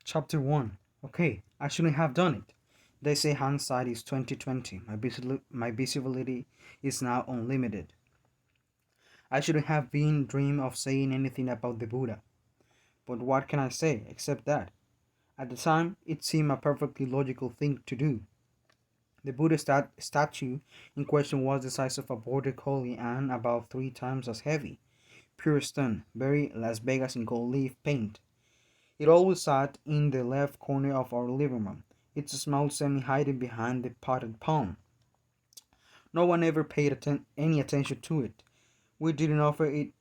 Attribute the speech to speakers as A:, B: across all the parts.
A: Chapter 1. Okay, I shouldn't have done it. They say hindsight is 2020. My visibility is now unlimited. I shouldn't have been dream of saying anything about the Buddha. But what can I say except that? At the time, it seemed a perfectly logical thing to do. The Buddha statue in question was the size of a border collie and about 3 times as heavy. Pure stone, very Las Vegas in gold leaf paint. It always sat in the left corner of our living room, its small semi hiding behind the potted palm. No one ever paid any attention to it. We didn't offer it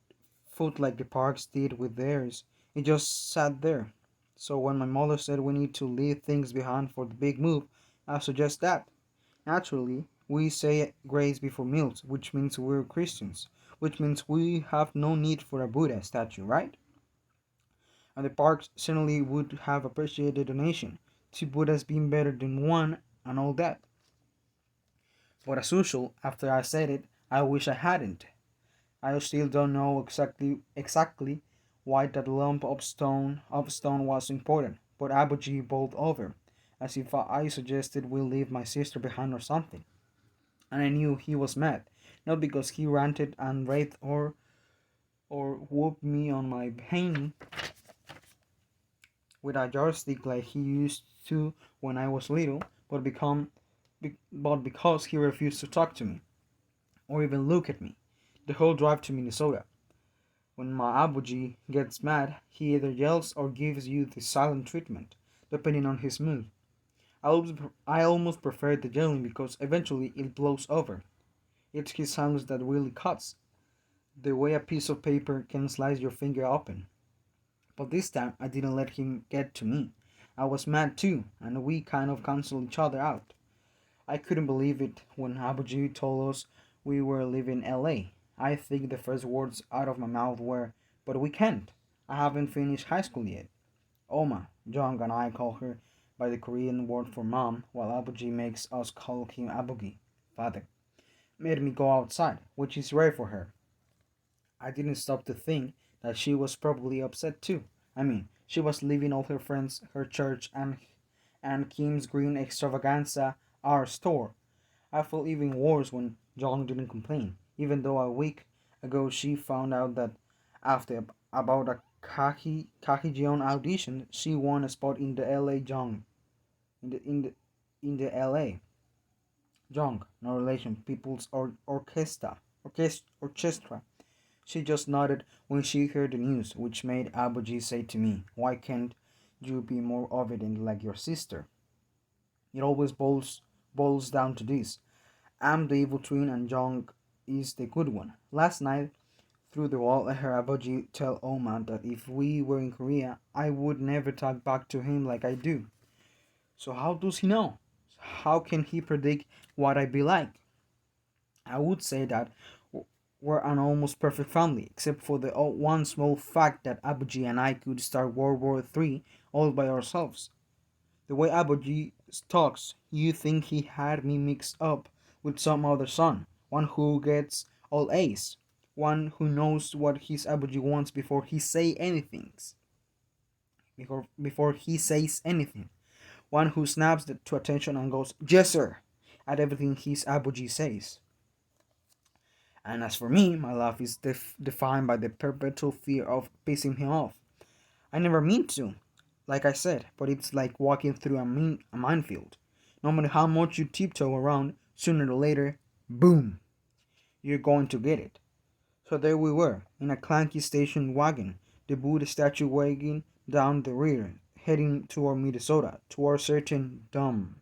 A: food like the parks did with theirs. It just sat there. So when my mother said we need to leave things behind for the big move, I suggest that. Naturally, we say grace before meals, which means we're Christians, which means we have no need for a Buddha statue, right? And the parks certainly would have appreciated the donation. 2 Buddhas being better than one and all that. But as usual, after I said it, I wish I hadn't. I still don't know exactly why that lump of stone was important, but Abuji bowled over, as if I suggested we leave my sister behind or something. And I knew he was mad, not because he ranted and raved or whooped me on my pain with a yardstick like he used to when I was little, but because he refused to talk to me or even look at me. The whole drive to Minnesota. When my Abuji gets mad, he either yells or gives you the silent treatment, depending on his mood. I almost prefer the yelling because eventually it blows over. It's his silence that really cuts, the way a piece of paper can slice your finger open. But this time I didn't let him get to me. I was mad too, and we kind of canceled each other out. I couldn't believe it when Abuji told us we were leaving LA. I think the first words out of my mouth were, "But we can't. I haven't finished high school yet." Oma, Jong and I call her by the Korean word for mom, while Abuji makes us call him Abugi, father. Made me go outside, which is rare for her. I didn't stop to think that she was probably upset too. I mean, she was leaving all her friends, her church, and Kim's green extravaganza, our store. I felt even worse when John didn't complain, even though a week ago she found out that after about a Kakijion audition, she won a spot in the LA Jong in the LA Jong, no relation, People's Orchestra. She just nodded when she heard the news, which made Abuji say to me, "Why can't you be more obedient like your sister?" It always boils down to this. I'm the evil twin and Jong is the good one. Last night, through the wall, I heard Abuji tell Oma that if we were in Korea, I would never talk back to him like I do. So how does he know? How can he predict what I'd be like? I would say that we're an almost perfect family, except for the one small fact that Abuji and I could start World War III all by ourselves. The way Abuji talks, you think he had me mixed up with some other son, one who gets all A's, one who knows what his Abuji wants before he says anything, one who snaps to attention and goes "Yes, sir" at everything his Abuji says. And as for me, my life is defined by the perpetual fear of pissing him off. I never mean to, like I said, but it's like walking through a minefield. No matter how much you tiptoe around, sooner or later, boom, you're going to get it. So there we were, in a clanky station wagon, the Buddha statue wagging down the rear, heading toward Minnesota, toward certain doom.